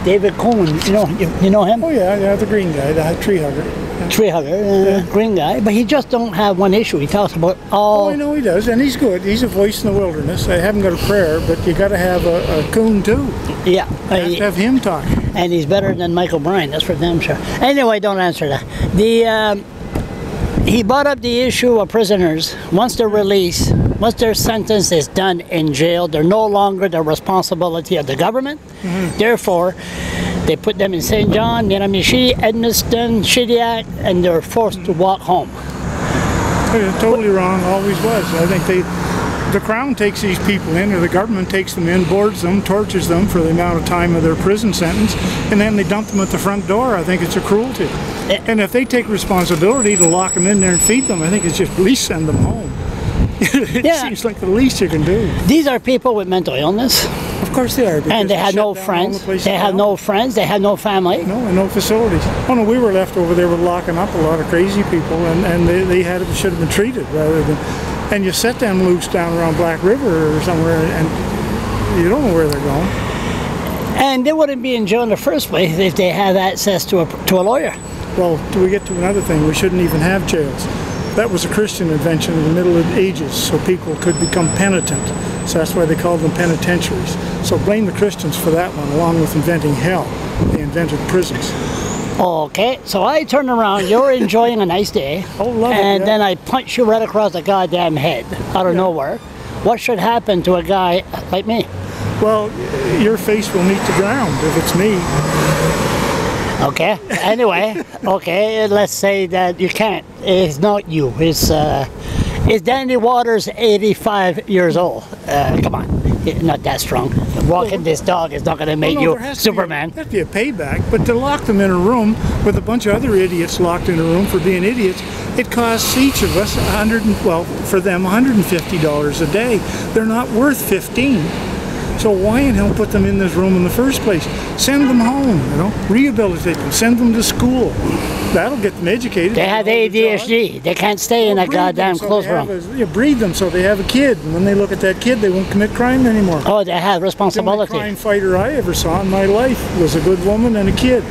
David Cohen, you know him? Oh yeah, the green guy, the tree hugger. Tree hugger, green guy, but he just don't have one issue. He talks about all... Oh, I know he does, and he's good. He's a voice in the wilderness. I haven't got a prayer, but you got to have a coon too. Yeah. You have to have him talk. And he's better than Michael Bryan, that's for damn sure. Anyway, don't answer that. He brought up the issue of prisoners. Once they're released, once their sentence is done in jail, they're no longer the responsibility of the government. Therefore, they put them in St. John, Miramichi, Edmundston, Shediac, and they're forced to walk home. Totally wrong, always was. I think the Crown takes these people in, or the government takes them in, boards them, tortures them for the amount of time of their prison sentence, and then they dump them at the front door. I think it's a cruelty. And if they take responsibility to lock them in there and feed them, I think it's just at least send them home. It seems like the least you can do. These are people with mental illness. Of course they are. And they had no friends. They had no friends. They had no family. No, and no facilities. Oh no, we were left over there with locking up a lot of crazy people, and they should have been treated rather than. And you set them loose down around Black River or somewhere, and you don't know where they're going. And they wouldn't be in jail in the first place if they had access to a lawyer. Well, we get to another thing. We shouldn't even have jails. That was a Christian invention in the Middle Ages, so people could become penitent. So that's why they called them penitentiaries. So blame the Christians for that one, along with inventing hell. They invented prisons. Okay, so I turn around, you're enjoying a nice day, and then I punch you right across the goddamn head, out of nowhere. What should happen to a guy like me? Well, your face will meet the ground if it's me. Okay, anyway, okay, let's say that you can't. It's not you, it's Danny Watters, 85 years old. Come on. Not that strong. Walking this dog is not going to make you Superman. There has to be a payback, but to lock them in a room with a bunch of other idiots locked in a room for being idiots, it costs each of us for them $150 a day. They're not worth 15. So why in hell put them in this room in the first place? Send them home, rehabilitate them, send them to school. That'll get them educated. They have ADHD. They can't stay in a goddamn closed room. You breed them so they have a kid, and when they look at that kid, they won't commit crime anymore. Oh, they have responsibility. The only crime fighter I ever saw in my life was a good woman and a kid.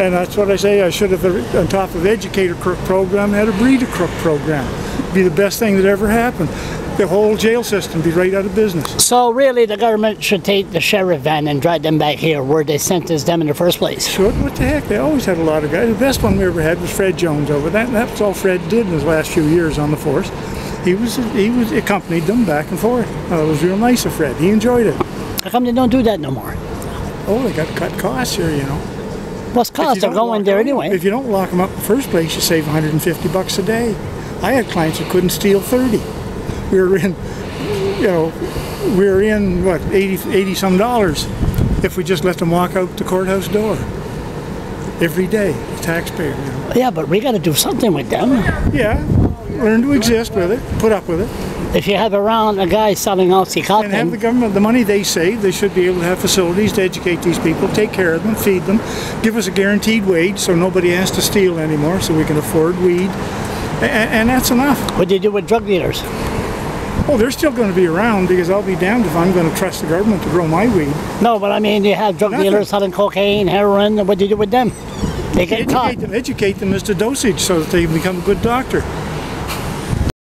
And that's what I say. I should have, on top of educator crook program, had a breed a crook program. It'd be the best thing that ever happened. The whole jail system be right out of business. So really the government should take the sheriff van and drive them back here where they sentenced them in the first place. Should? What the heck? They always had a lot of guys. The best one we ever had was Fred Jones over there. That was all Fred did in his last few years on the force. He accompanied them back and forth. It was real nice of Fred. He enjoyed it. How come they don't do that no more? Oh, they got to cut costs here, What's costs? They're going there anyway. If you don't lock them up in the first place, you save $150 a day. I had clients that couldn't steal 30. We were in, what, 80 some dollars if we just let them walk out the courthouse door every day, the taxpayer. Yeah, but we got to do something with them. Yeah, learn to exist with it, put up with it. If you have around a guy selling Oxycontin. And have the government, the money they save, they should be able to have facilities to educate these people, take care of them, feed them, give us a guaranteed wage so nobody has to steal anymore so we can afford weed. And that's enough. What do you do with drug dealers? Oh, they're still going to be around because I'll be damned if I'm going to trust the government to grow my weed. No, but I mean, you have drug dealers selling cocaine, heroin. What do you do with them? They get caught. Educate them as to dosage so that they become a good doctor.